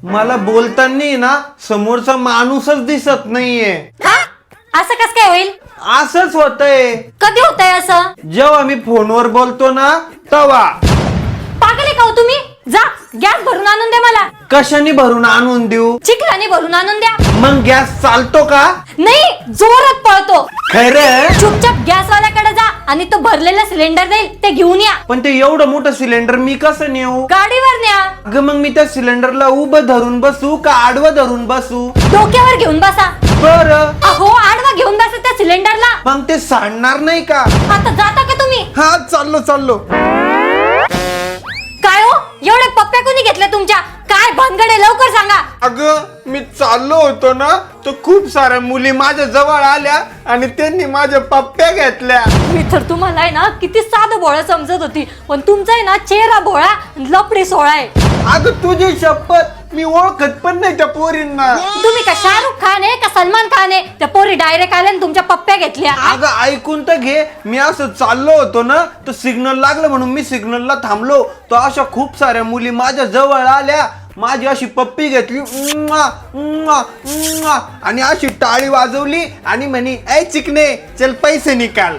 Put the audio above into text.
मला बोलताना ना समोरचा माणूसच दिसत नाहीये. हा असं कस काय होईल? असंच होतंय कधी होतंय असं? जेव्हा मी फोनवर बोलतो ना तेव्हा. पागल आहे का हो तुम्ही? जा गॅस भरून आणून द्या मला. कशाने भरून आणून देऊ? चिखलाने भरून आणून द्या. मग गॅस चालतो का? नाही जोरात पळतो. खरं? चुपचाप गॅस वाल्याकडे जा आणि तो भरलेला सिलेंडर देईल ते घेऊन या. पण ते एवढं मोठं सिलेंडर मी कसं नेऊ? गाडीवर न्या. अगं मग मी त्या सिलेंडरला उभं धरून बसू का आडवं धरून बसू? डोक्यावर घेऊन बसा. बरं. अहो आडवा घेऊन बसा त्या सिलेंडरला. मग ते सांडणार नाही का? आता जाता का तुम्ही? हा चाललो. काय हो एवढे पप्प्या कोणी घेतल्या तुमच्या? काय भानगड आहे लवकर सांगा. अगं मी चाललो होतो ना तर खूप साऱ्या मुली माझ्या जवळ आल्या आणि त्यांनी माझ्या पप्प्या घेतल्या. मी तर तुम्हाला आहे ना किती साधं भोळा समजत होती, पण तुमचा आहे ना चेहरा भोळा लपडी सोळा आहे. अगं तुझी शपथ मी ओळखत पण नाही त्या पोरींना. तुम्ही का शाहरुख खान आहे का सलमान खान आहे? त्या पोरी डायरेक्ट आल्या आणि तुमच्या पप्प्या घेतल्या. अगं ऐकून तर घे. मी असं चाललो होतो ना तर सिग्नल लागलं म्हणून मी सिग्नलला थांबलो तर अशा खूप साऱ्या मुली माझ्या जवळ आल्या, माझी अशी पप्पी घेतली उम्मा, उम्मा, उम्मा, आणि अशी टाळी वाजवली आणि म्हणे ऐ चिकने चल पैसे निकाल.